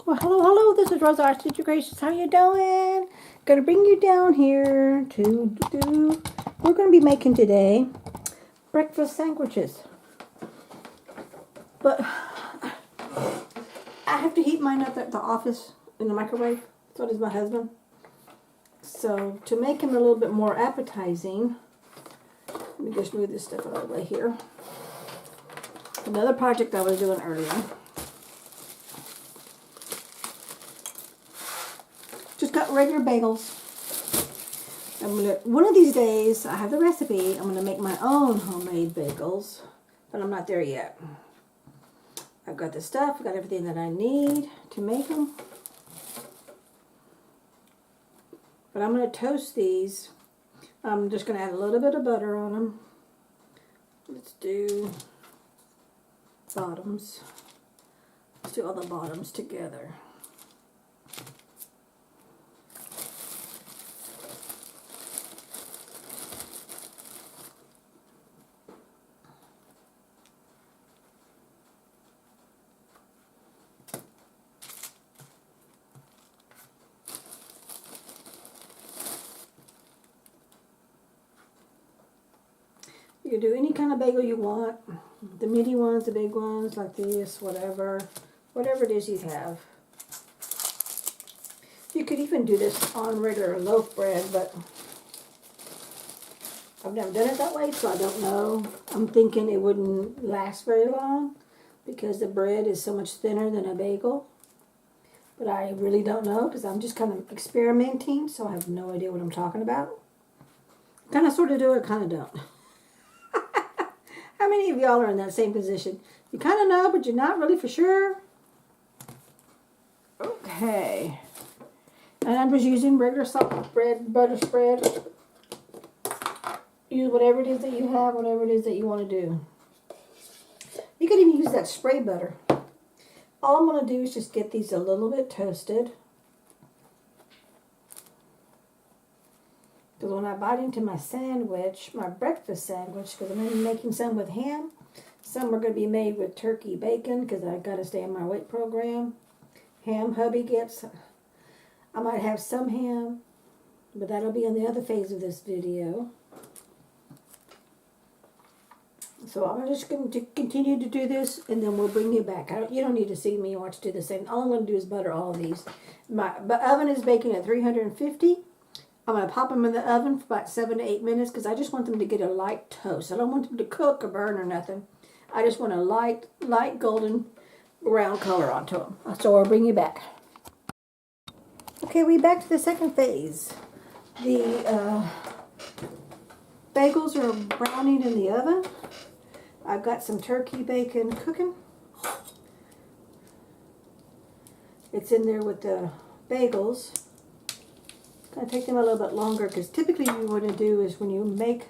Well, hello, this is Rosa, our teacher gracious. How you doing? Gonna bring you down here we're gonna be making today breakfast sandwiches. But I have to heat mine up at the office in the microwave. So does my husband. So to make them a little bit more appetizing, let me just move this stuff out of the way here. Another project I was doing earlier. Just got regular bagels. One of these days, I have the recipe. I'm gonna make my own homemade bagels, but I'm not there yet. I've got the stuff. I've got everything that I need to make them. But I'm gonna toast these. I'm just gonna add a little bit of butter on them. Let's do bottoms. Let's do all the bottoms together. You can do any kind of bagel you want. The mini ones, the big ones, like this, whatever it is you have. You could even do this on regular loaf bread, but I've never done it that way, so I don't know. I'm thinking it wouldn't last very long because the bread is so much thinner than a bagel. But I really don't know because I'm just kind of experimenting, so I have no idea what I'm talking about. Kind of sort of do it, kind of don't. How many of y'all are in that same position? You kind of know, but you're not really for sure. Okay. And I'm just using regular salt bread, butter spread. Use whatever it is that you have, whatever it is that you want to do. You can even use that spray butter. All I'm going to do is just get these a little bit toasted. Because when I bite into my sandwich, my breakfast sandwich, because I'm making some with ham, some are going to be made with turkey bacon, because I've got to stay in my weight program. Ham hubby gets. I might have some ham, but that'll be in the other phase of this video. So I'm just going to continue to do this, and then we'll bring you back. You don't need to see me watch do the same. All I'm going to do is butter all of these. My oven is baking at 350. I'm going to pop them in the oven for about 7 to 8 minutes because I just want them to get a light toast. I don't want them to cook or burn or nothing. I just want a light golden brown color onto them. So I'll bring you back. Okay, we're back to the second phase. The bagels are browning in the oven. I've got some turkey bacon cooking. It's in there with the bagels. It's going to take them a little bit longer because typically you want to do is when you make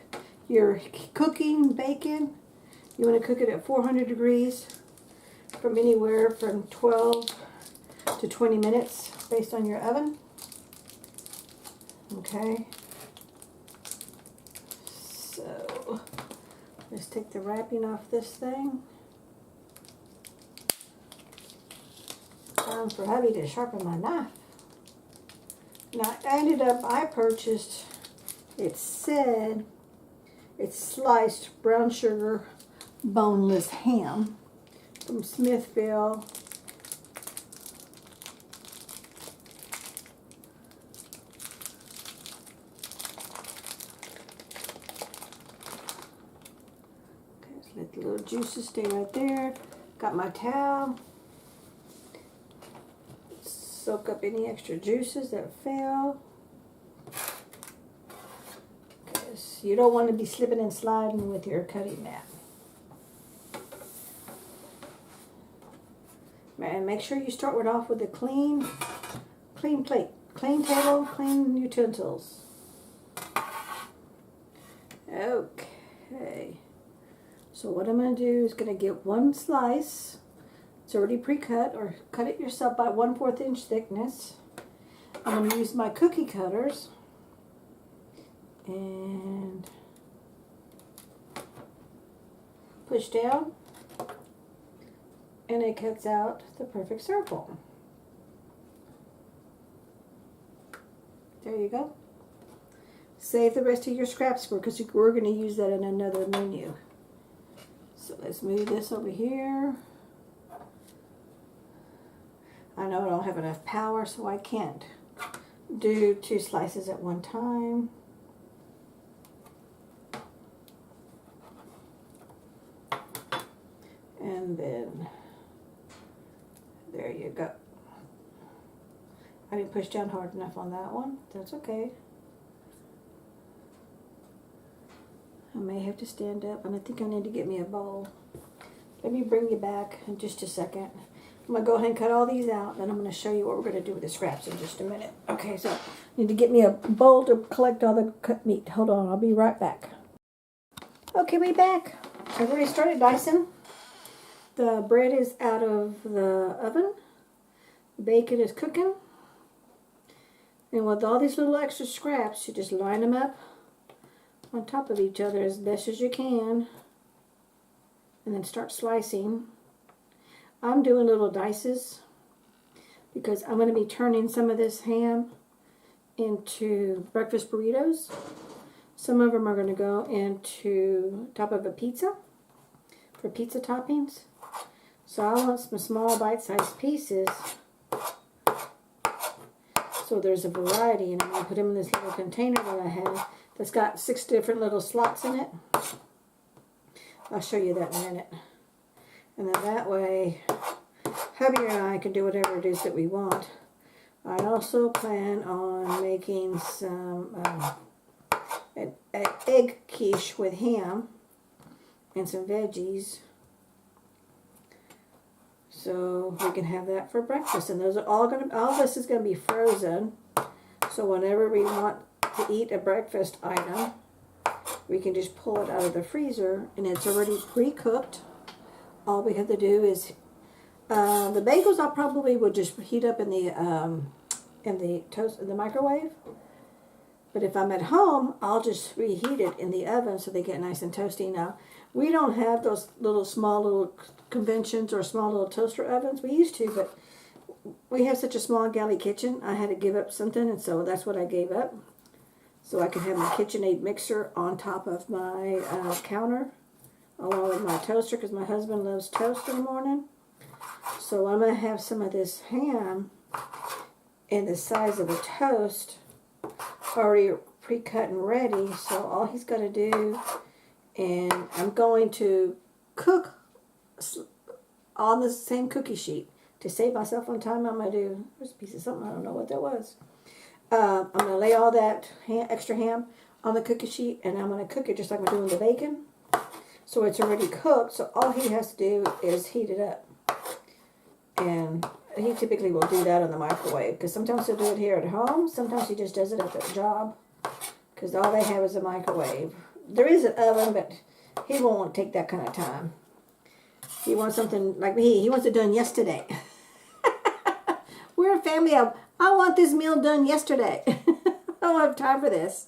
your cooking bacon, you want to cook it at 400 degrees from anywhere from 12 to 20 minutes based on your oven. Okay. So let's take the wrapping off this thing. Time for hubby to sharpen my knife. Now I purchased, it said it's sliced brown sugar boneless ham from Smithville. Okay, just let the little juices stay right there. Got my towel. Soak up any extra juices that fell. Because you don't want to be slipping and sliding with your cutting mat. And make sure you start off with a clean plate, clean table, clean utensils. Okay. So what I'm going to do is going to get one slice. It's already pre-cut, or cut it yourself by 1/4 inch thickness. I'm going to use my cookie cutters and push down, and it cuts out the perfect circle. There you go. Save the rest of your scraps for, because we're going to use that in another menu. So let's move this over here. I know I don't have enough power, so I can't do 2 slices at one time. And then, there you go. I didn't push down hard enough on that one. That's okay. I may have to stand up, and I think I need to get me a bowl. Let me bring you back in just a second. I'm going to go ahead and cut all these out, then I'm going to show you what we're going to do with the scraps in just a minute. Okay, so I need to get me a bowl to collect all the cut meat. Hold on, I'll be right back. Okay, we back. I've already started dicing. The bread is out of the oven. The bacon is cooking. And with all these little extra scraps, you just line them up on top of each other as best as you can. And then start slicing. I'm doing little dices because I'm going to be turning some of this ham into breakfast burritos. Some of them are going to go into top of a pizza for pizza toppings. So I want some small bite-sized pieces. So there's a variety, and I'm going to put them in this little container that I have that's got 6 different little slots in it. I'll show you that in a minute. And then that way, hubby and I can do whatever it is that we want. I also plan on making some an egg quiche with ham and some veggies. So we can have that for breakfast. And those are all this is gonna be frozen. So whenever we want to eat a breakfast item, we can just pull it out of the freezer, and it's already pre-cooked. All we have to do is the bagels I probably would just heat up in the microwave. But if I'm at home, I'll just reheat it in the oven so they get nice and toasty. Now, we don't have those small little conventions or small little toaster ovens. We used to, but we have such a small galley kitchen. I had to give up something, and so that's what I gave up. So I can have my KitchenAid mixer on top of my counter, along with my toaster, because my husband loves toast in the morning. So I'm going to have some of this ham in the size of a toast, already pre-cut and ready. So all he's got to do, and I'm going to cook on the same cookie sheet. To save myself on time, I'm going to do, there's a piece of something, I don't know what that was. I'm going to lay all that extra ham on the cookie sheet, and I'm going to cook it just like we're doing the bacon. So it's already cooked, so all he has to do is heat it up. And he typically will do that in the microwave, because sometimes he'll do it here at home, sometimes he just does it at the job, because all they have is a microwave. There is an oven, but he won't take that kind of time. He wants something like me, he wants it done yesterday. We're a family of, I want this meal done yesterday. I don't have time for this.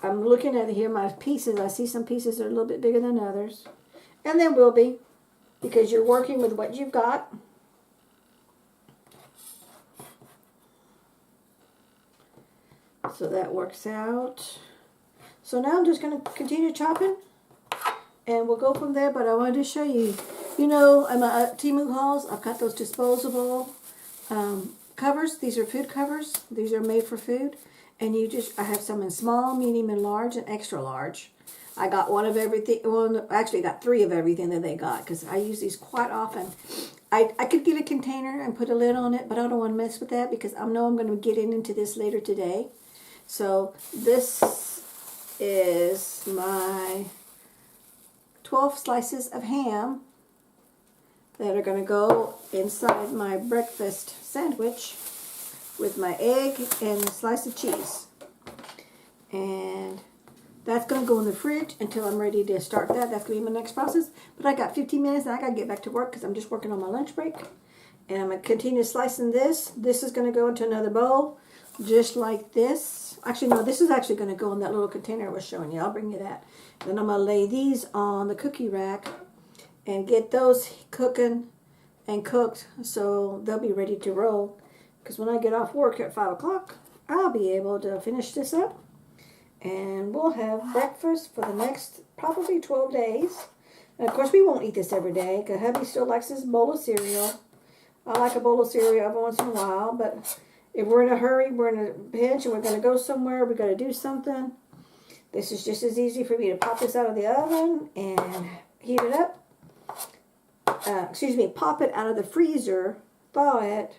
I'm looking at here my pieces. I see some pieces that are a little bit bigger than others. And they will be, because you're working with what you've got. So that works out. So now I'm just going to continue chopping, and we'll go from there. But I wanted to show you, you know, in my Temu hauls, I've got those disposable covers. These are food covers. These are made for food. And I have some in small, medium, and large, and extra large. I got one of everything. Well, actually, got 3 of everything that they got, because I use these quite often. I could get a container and put a lid on it, but I don't want to mess with that, because I know I'm going to get into this later today. So this is my 12 slices of ham that are going to go inside my breakfast sandwich with my egg and a slice of cheese. And that's going to go in the fridge until I'm ready to start that. That's going to be my next process. But I got 15 minutes and I got to get back to work because I'm just working on my lunch break. And I'm going to continue slicing this. This is going to go into another bowl just like this. Actually, no, this is actually going to go in that little container I was showing you. I'll bring you that. Then I'm going to lay these on the cookie rack and get those cooking and cooked so they'll be ready to roll. because when I get off work at 5 o'clock, I'll be able to finish this up. And we'll have breakfast for the next probably 12 days. And of course, we won't eat this every day because hubby still likes his bowl of cereal. I like a bowl of cereal every once in a while, but if we're in a hurry, we're in a pinch, and we're going to go somewhere, we got to do something, this is just as easy for me to pop this out of the oven and heat it up. Pop it out of the freezer, thaw it.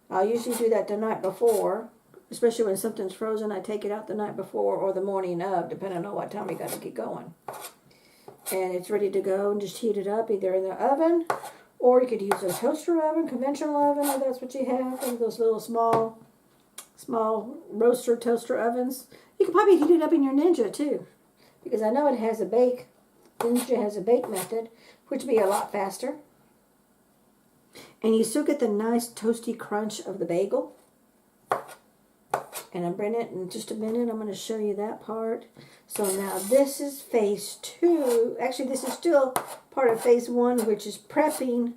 I'll usually do that the night before, especially when something's frozen. I take it out the night before or the morning of, depending on what time we got to get going. And it's ready to go, and just heat it up either in the oven, or you could use a toaster oven, conventional oven, if that's what you have. One of those little small roaster toaster ovens. You could probably heat it up in your Ninja too, because I know it has a bake. Ninja has a bake method, which would be a lot faster. And you still get the nice toasty crunch of the bagel. And I'm bringing it in just a minute. I'm going to show you that part. So now this is phase 2. Actually, this is still part of phase 1, which is prepping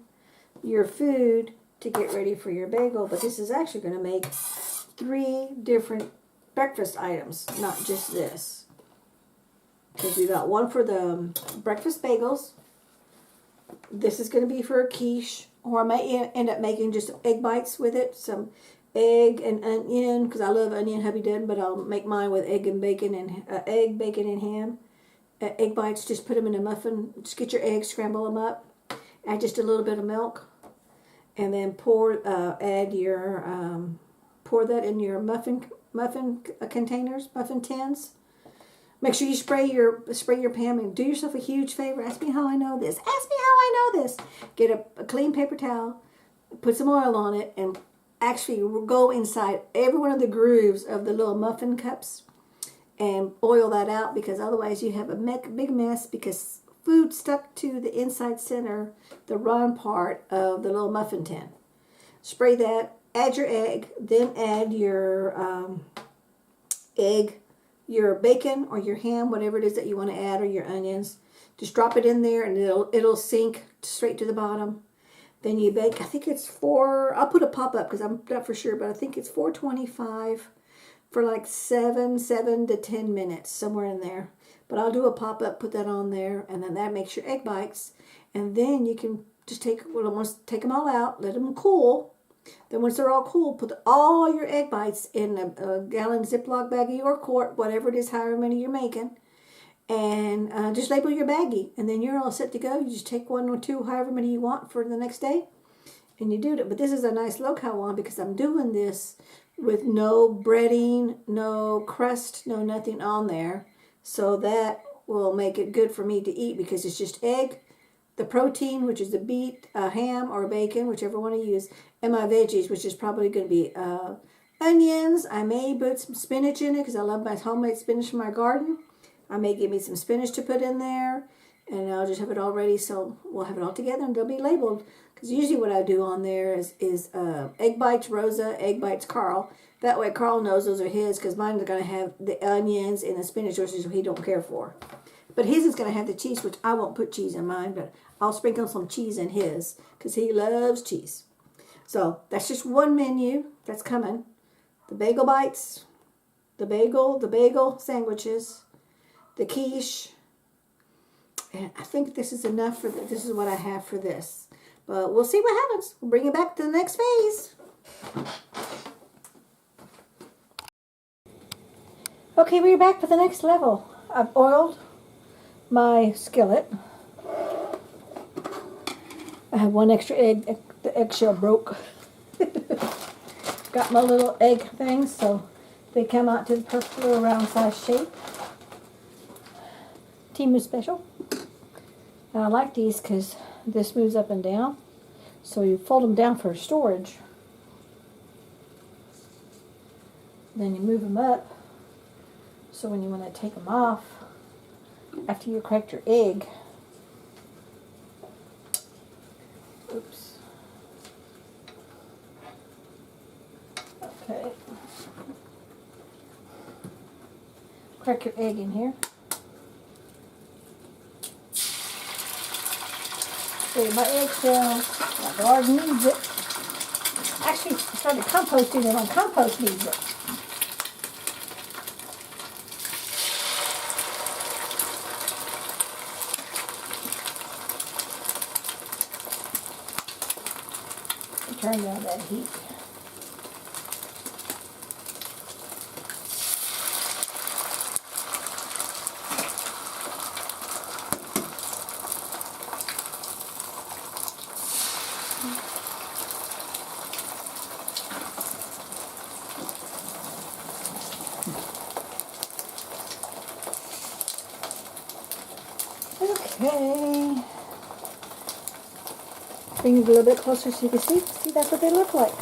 your food to get ready for your bagel. But this is actually going to make 3 different breakfast items, not just this. Because we got one for the breakfast bagels. This is going to be for a quiche. Or I may end up making just egg bites with it. Some egg and onion, because I love onion, hubby did, but I'll make mine with egg and bacon and egg, bacon, and ham. Egg bites, just put them in a muffin. Just get your eggs, scramble them up, add just a little bit of milk, and then pour that in your muffin containers, muffin tins. Make sure you spray your pan, and do yourself a huge favor. Ask me how I know this. Ask me how I know this. Get a clean paper towel, put some oil on it, and actually go inside every one of the grooves of the little muffin cups and oil that out, because otherwise you have a big mess, because food stuck to the inside center, the round part of the little muffin tin. Spray that, add your egg, then add your egg, your bacon or your ham, whatever it is that you want to add, or your onions. Just drop it in there and it'll sink straight to the bottom. Then you bake, I think it's I'll put a pop-up because I'm not for sure, but I think it's 425 for like 7 to 10 minutes, somewhere in there. But I'll do a pop-up, put that on there, and then that makes your egg bites. And then you can just take them all out, let them cool. Then once they're all cool, put all your egg bites in a gallon Ziploc baggie or quart, whatever it is, however many you're making. And just label your baggie, and then you're all set to go. You just take 1 or 2, however many you want for the next day, and you do it. But this is a nice low-cal one because I'm doing this with no breading, no crust, no nothing on there. So that will make it good for me to eat, because it's just egg, the protein, which is the beet, ham or bacon, whichever one I use, and my veggies, which is probably going to be onions. I may put some spinach in it because I love my homemade spinach from my garden. I may give me some spinach to put in there, and I'll just have it all ready, so we'll have it all together, and they'll be labeled. Because usually what I do on there is egg bites Rosa, egg bites Carl. That way Carl knows those are his, because mine are going to have the onions and the spinach, which he don't care for. But his is going to have the cheese, which I won't put cheese in mine, but I'll sprinkle some cheese in his, because he loves cheese. So that's just one menu that's coming. The bagel bites, the bagel sandwiches, the quiche, and I think this is enough for this is what I have for this. But we'll see what happens. We'll bring it back to the next phase. Okay, we're back for the next level. I've oiled my skillet. I have 1 extra egg. The eggshell broke. Got my little egg things, so they come out to the perfect little round size shape. Timu special. And I like these because this moves up and down. So you fold them down for storage. Then you move them up. So when you want to take them off, after you cracked your egg, oops. Okay. Crack your egg in here. See, my eggshell, my garden needs it. actually started composting it on compost needs it. Turn down that heat. Okay. Bring it a little bit closer so you can see. See, that's what they look like.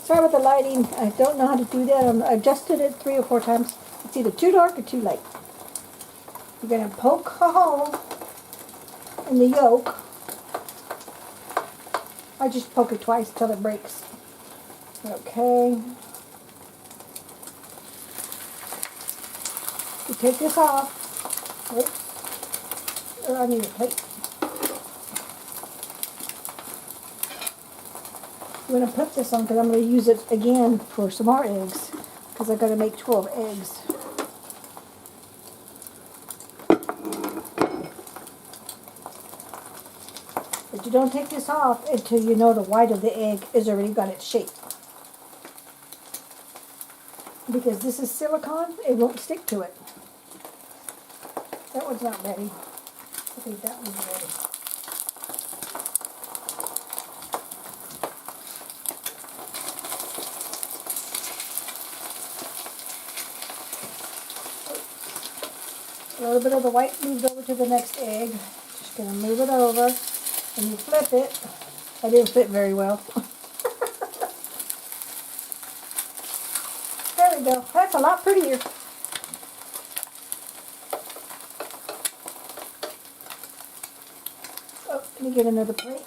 Sorry about the lighting. I don't know how to do that. I adjusted it 3 or 4 times. It's either too dark or too light. You're going to poke a hole in the yolk. I just poke it twice till it breaks. Okay. You take this off. Oops. I need a plate. I'm going to put this on because I'm going to use it again for some more eggs because I've got to make 12 eggs. But you don't take this off until you know the white of the egg has already got its shape. Because this is silicone, it won't stick to it. That one's not ready. I think that one's ready. A little bit of the white moved over to the next egg. Just going to move it over and you flip it. I didn't flip very well. There we go. That's a lot prettier. Oh, let me get another plate.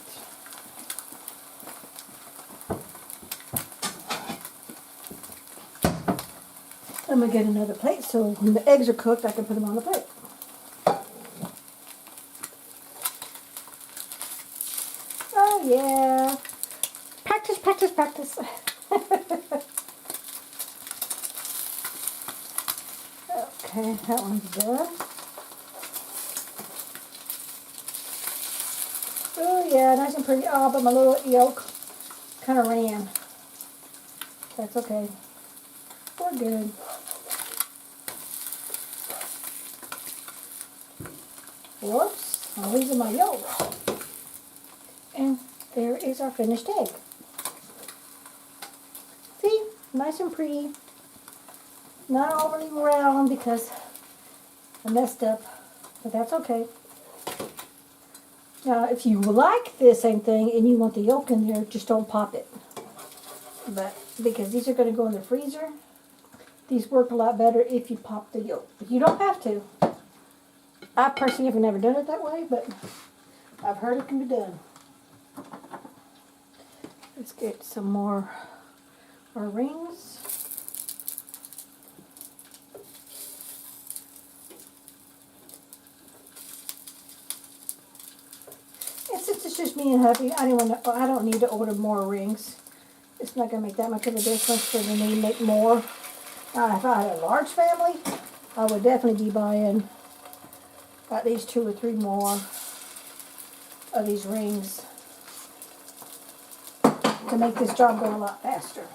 I'm going to get another plate so when the eggs are cooked, I can put them on the plate. Oh, yeah. Practice, practice, practice. Okay, that one's done. Oh, yeah, nice and pretty. Oh, but my little yolk kind of ran. That's okay. We're good. Whoops, I'm losing my yolk. And there is our finished egg. See, nice and pretty. Not overly round because I messed up, but that's okay. Now, if you like this same thing and you want the yolk in there, just don't pop it. But because these are going to go in the freezer, these work a lot better if you pop the yolk. You don't have to. I personally have never done it that way, but I've heard it can be done. Let's get some more rings. And since it's just me and hubby, I don't need to order more rings. It's not going to make that much of a difference for me to make more. If I had a large family, I would definitely be buying at least 2 or 3 more of these rings to make this job go a lot faster.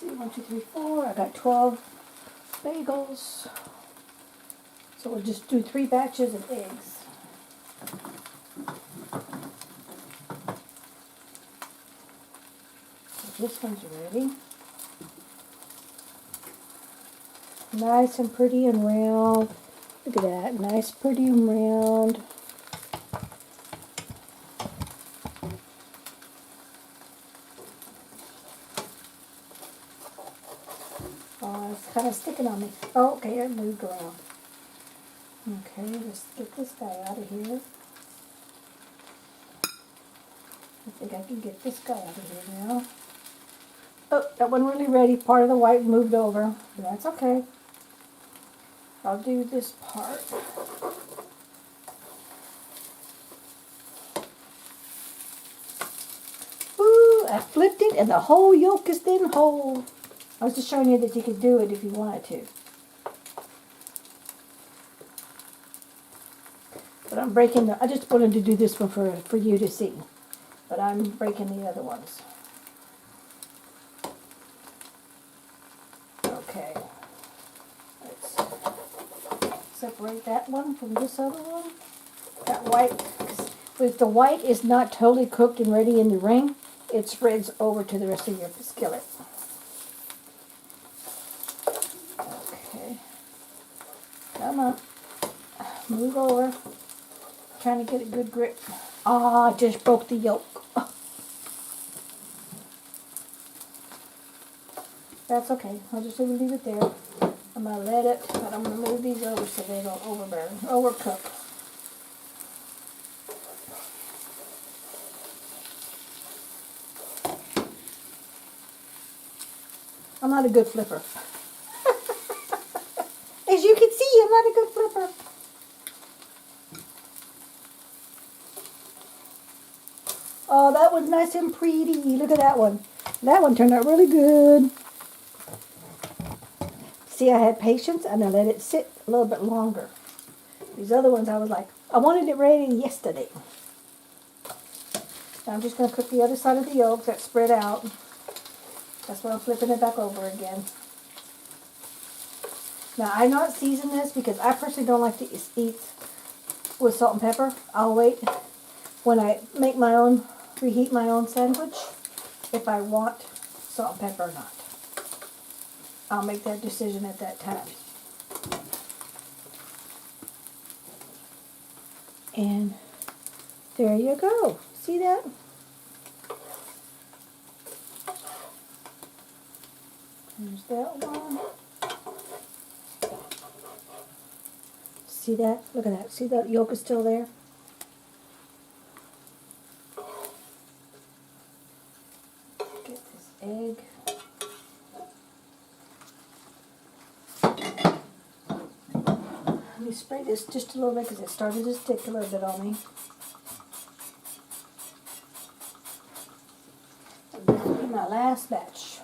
See, 1, 2, 3, 4. I got 12 bagels. So we'll just do 3 batches of eggs. So this one's ready. Nice and pretty and round. Look at that. Nice, pretty and round. it's kind of sticking on me. Oh, okay, it moved around. Okay, let's get this guy out of here. I think I can get this guy out of here now. Oh, that wasn't really ready. Part of the white moved over. That's okay. I'll do this part. Ooh, I flipped it and the whole yolk is then whole. I was just showing you that you could do it if you wanted to. But I'm breaking I just wanted to do this one for you to see. But I'm breaking the other ones. Okay. Let's separate that one from this other one. That white, if the white is not totally cooked and ready in the ring, it spreads over to the rest of your skillet. Okay. Come on. Move over. Trying to get a good grip. Ah, I just broke the yolk. That's okay. I'll just leave it there. I'm going to let it, but I'm going to move these over so they don't overcook. I'm not a good flipper. As you can see, I'm not a good flipper. Oh, that was nice and pretty. Look at that one. That one turned out really good. See, I had patience and I let it sit a little bit longer. These other ones, I was like, I wanted it ready yesterday. Now I'm just going to cook the other side of the yolk that spread out. That's why I'm flipping it back over again. Now, I not season this because I personally don't like to eat with salt and pepper. I'll wait when I make my own, reheat my own sandwich, if I want salt and pepper or not. I'll make that decision at that time. And there you go. See that? There's that one. See that? Look at that. See that yolk is still there? Get this egg. Let me spray this just a little bit because it started to stick a little bit on me. And this will be my last batch.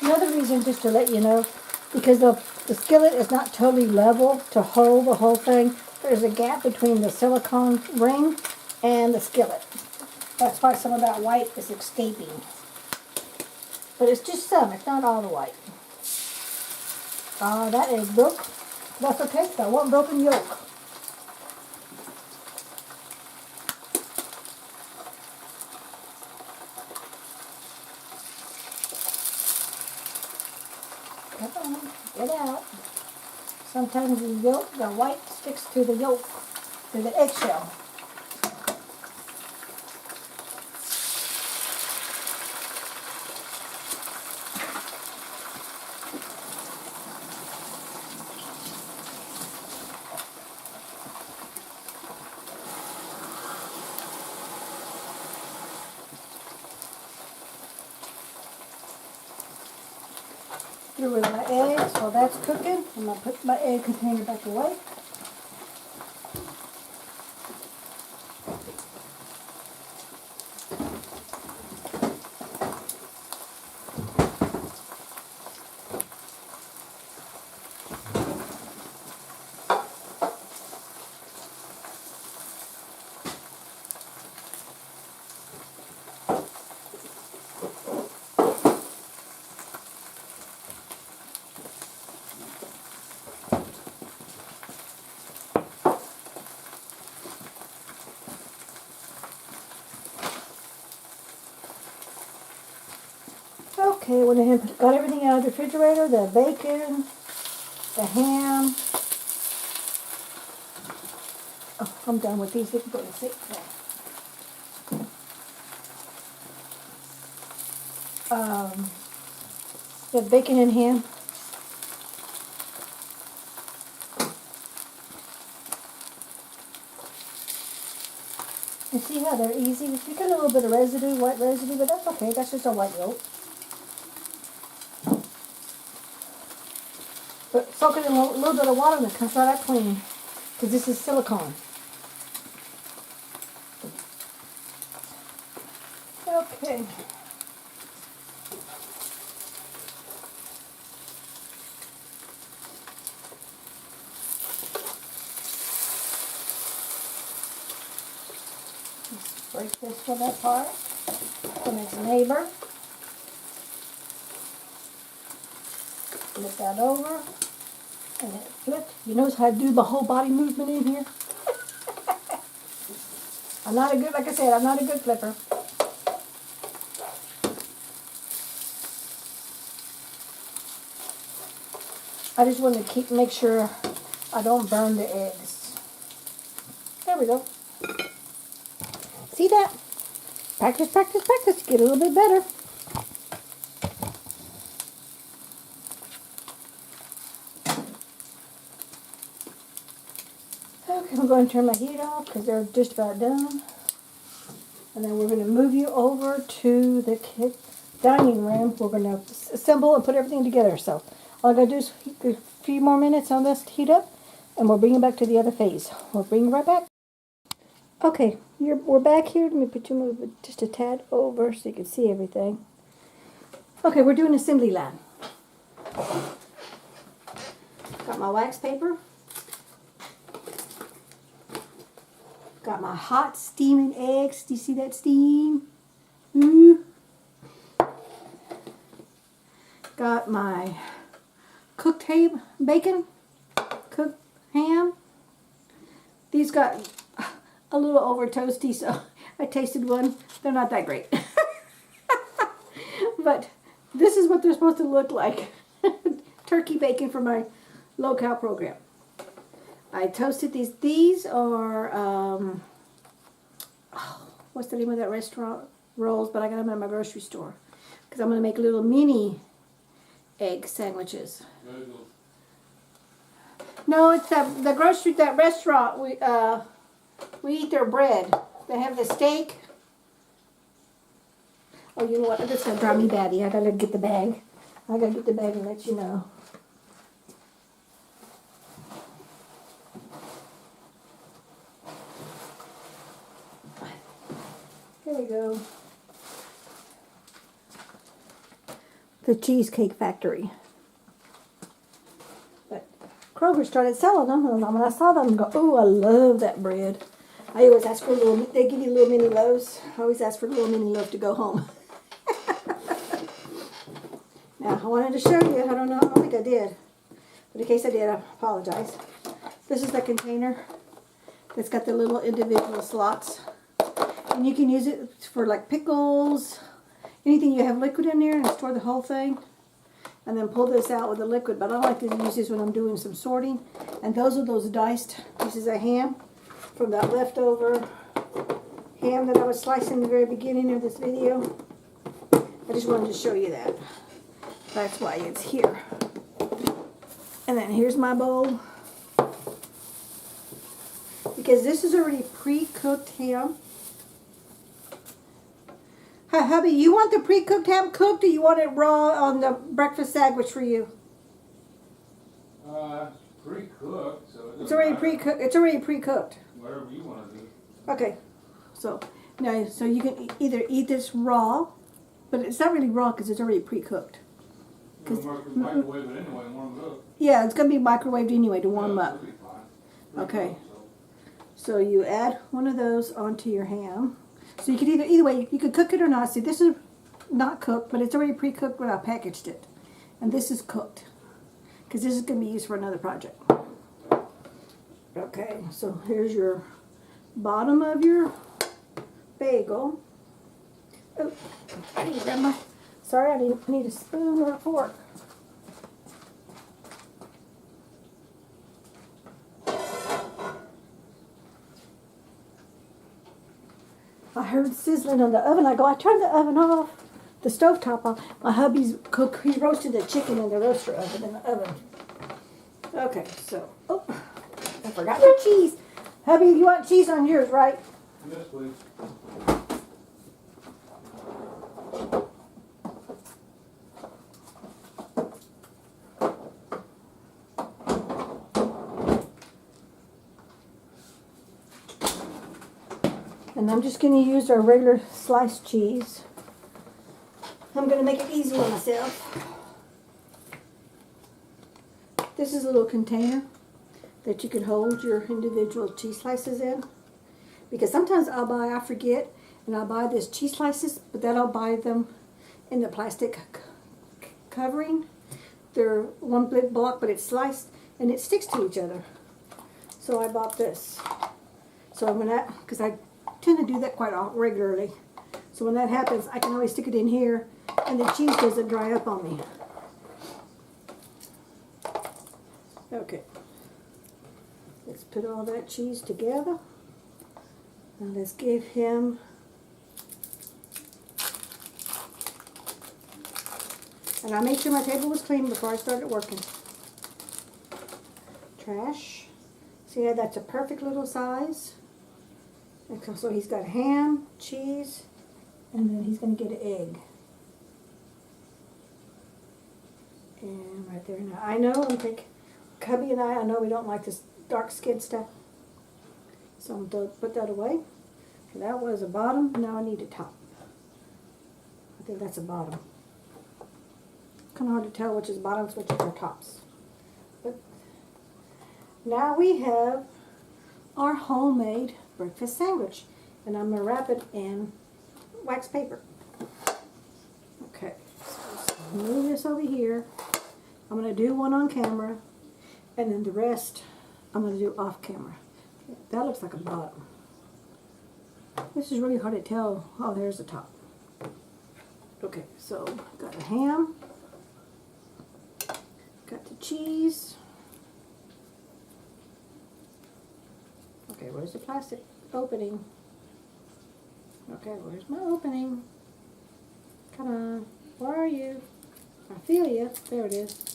Another reason, just to let you know, because the skillet is not totally level to hold the whole thing, there's a gap between the silicone ring and the skillet. That's why some of that white is escaping. But it's just some, it's not all the white. That egg broke. That's okay, got one broken yolk. Come on, get out. Sometimes the white sticks to the yolk, to the eggshell. Through with my eggs while that's cooking. I'm going to put my egg container back away. Okay, went ahead and got everything out of the refrigerator, the bacon, the ham. Oh, I'm done with these. They can go in the sink now. The bacon and ham. And see how they're easy? You get a little bit of residue, white residue, but that's okay. That's just a white yolk. But soak it in a little bit of water and it comes right out clean. Because this is silicone. Okay. Let's break this one apart from its neighbor. Flip that over. And it flipped. You notice how I do my whole body movement in here? I'm not a good, like I said, I'm not a good flipper. I just want to make sure I don't burn the eggs. There we go. See that? Practice, practice, practice. Get a little bit better. Okay, I'm going to turn my heat off because they're just about done. And then we're going to move you over to the dining room. We're going to assemble and put everything together. So all I got to do is a few more minutes on this to heat up, and we'll bring it back to the other phase. We'll bring it right back. Okay, we're back here. Let me put you just a tad over so you can see everything. Okay, we're doing assembly line. Got my wax paper. Got my hot steaming eggs. Do you see that steam? Ooh. Got my cooked bacon, cooked ham. These got a little over toasty, so I tasted one. They're not that great. But this is what they're supposed to look like. Turkey bacon for my low-cal program. I toasted these. These are, what's the name of that restaurant? Rolls, but I got them at my grocery store. Because I'm going to make little mini egg sandwiches. No, it's that restaurant. We eat their bread. They have the steak. Oh, you know what? This is going to drive me batty. I got to get the bag. I got to get the bag and let you know. Here we go. The Cheesecake Factory. But Kroger started selling them, and when I saw them, I go, "Oh, I love that bread." I always ask for a little. They give you little mini loaves. I always ask for a little mini loaf to go home. Now I wanted to show you. I don't know. I don't think I did, but in case I did, I apologize. This is the container that's got the little individual slots. And you can use it for like pickles, anything you have liquid in there, and store the whole thing. And then pull this out with the liquid. But I like to use this when I'm doing some sorting. And those are those diced pieces of ham from that leftover ham that I was slicing in the very beginning of this video. I just wanted to show you that. That's why it's here. And then here's my bowl. Because this is already pre-cooked ham. Hubby, you want the pre-cooked ham cooked, or you want it raw on the breakfast sandwich for you? Pre-cooked, so it's already pre-cooked. It's already pre-cooked. Whatever you want to do. Okay, so now, so you can either eat this raw, but it's not really raw because it's already pre-cooked. Microwave it anyway and warm it up. Yeah, it's gonna be microwaved anyway to warm up. It'll be fine. Okay. So you add one of those onto your ham. So you could either way, you could cook it or not. See, this is not cooked, but it's already pre-cooked when I packaged it. And this is cooked. Because this is going to be used for another project. Okay, so here's your bottom of your bagel. Oh, I need to grab my Sorry, I need a spoon or a fork. I heard sizzling on the oven. I turned the oven off, the stovetop off. My hubby's he roasted the chicken in the roaster oven in the oven. Okay, so, oh, I forgot the cheese. Hubby, you want cheese on yours, right? Yes, please. And I'm just going to use our regular sliced cheese. I'm going to make it easy on myself. This is a little container that you can hold your individual cheese slices in. Because sometimes I forget, and I'll buy this cheese slices, but then I'll buy them in the plastic covering. They're one big block, but it's sliced, and it sticks to each other. So I bought this. So because I tend to do that quite regularly. So when that happens, I can always stick it in here, and the cheese doesn't dry up on me. Okay. Let's put all that cheese together. Now let's give him, and I made sure my table was clean before I started working. Trash. See how that's a perfect little size? Okay, so he's got ham, cheese, and then he's going to get an egg. And right there now. I know, Cubby and I know we don't like this dark skin stuff. So I'm going to put that away. Okay, that was a bottom. Now I need a top. I think that's a bottom. Kind of hard to tell which is bottoms, which are tops. But now we have our homemade breakfast sandwich. And I'm going to wrap it in wax paper. Okay, so let's move this over here. I'm going to do one on camera. And then the rest I'm going to do off camera. That looks like a bottom. This is really hard to tell. Oh, there's the top. Okay, so got a ham. Got the cheese. Okay, where's the plastic opening? Okay, where's my opening? Come on, where are you? I feel you. There it is.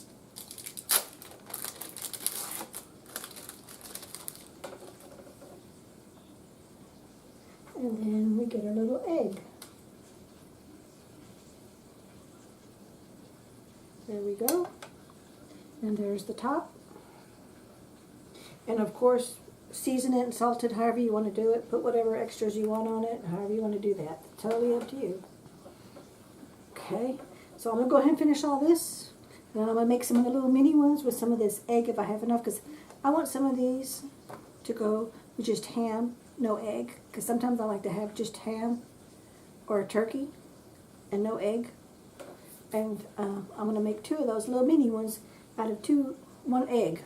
And then we get a little egg. There we go. And there's the top. And of course, season it and salt it however you want to do it. Put whatever extras you want on it, however you want to do that. Totally up to you. Okay, so I'm going to go ahead and finish all this. And then I'm going to make some of the little mini ones with some of this egg if I have enough. Because I want some of these to go with just ham, no egg. Because sometimes I like to have just ham or a turkey and no egg. And I'm going to make 2 of those little mini ones out of 1 egg.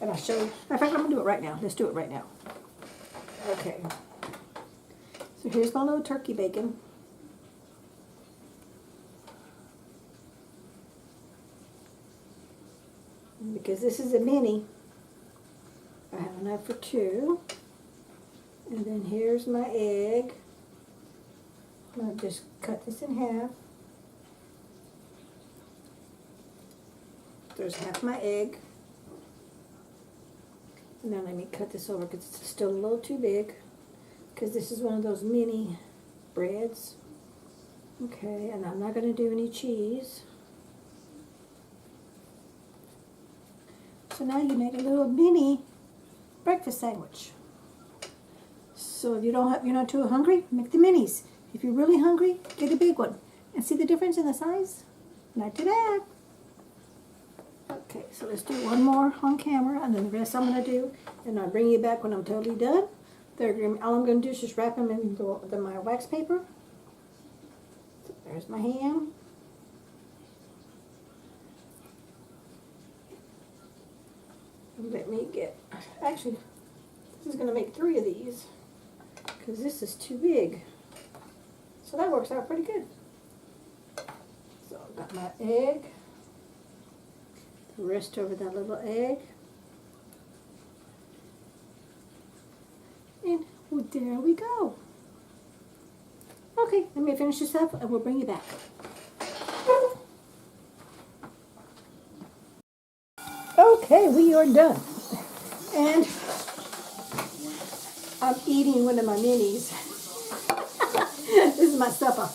And I'll show you. In fact, I'm going to do it right now. Let's do it right now. Okay. So here's my little turkey bacon. And because this is a mini, I have enough for 2. And then here's my egg. I'm going to just cut this in half. There's half my egg. And then let me cut this over because it's still a little too big. Because this is one of those mini breads. Okay, and I'm not going to do any cheese. So now you make a little mini breakfast sandwich. So if you're not too hungry, make the minis. If you're really hungry, get a big one. And see the difference in the size? Not too bad. Okay, so let's do one more on camera, and then the rest I'm going to do, and I'll bring you back when I'm totally done. All I'm going to do is just wrap them in my wax paper. So there's my ham. Let me actually, this is going to make 3 of these, because this is too big. So that works out pretty good. Got my egg. The rest over that little egg. And well, there we go. Okay, let me finish this up and we'll bring you back. Okay, we are done. And I'm eating one of my minis. This is my supper.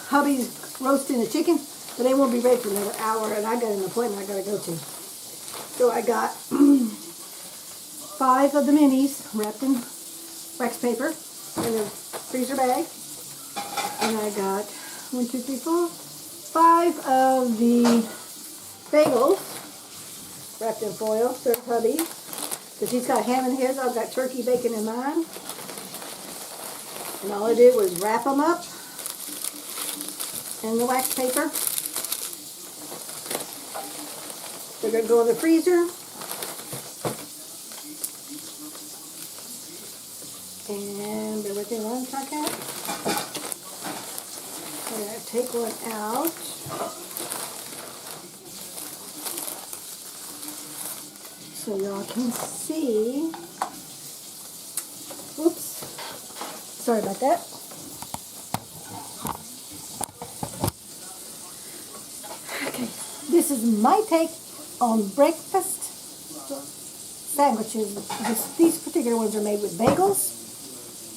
Hubby's roasting the chicken, but they won't be ready for another hour, and I got an appointment I gotta go to. So I got 5 of the minis wrapped in wax paper in a freezer bag. And I got 1, 2, 3, 4, 5 of the bagels wrapped in foil for hubby. Because he's got ham in his, I've got turkey bacon in mine. And all I did was wrap them up in the wax paper. They're going to go in the freezer. And bear with me one second. I'm going to take one out. So y'all can see. Whoops. Sorry about that. Okay. This is my take on breakfast sandwiches. These particular ones are made with bagels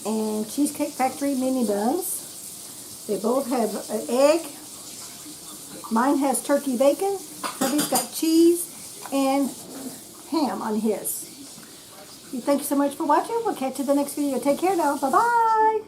and Cheesecake Factory mini buns. They both have an egg. Mine has turkey bacon. Hubby's got cheese and ham on his. Thank you so much for watching. We'll catch you in the next video. Take care now. Bye-bye.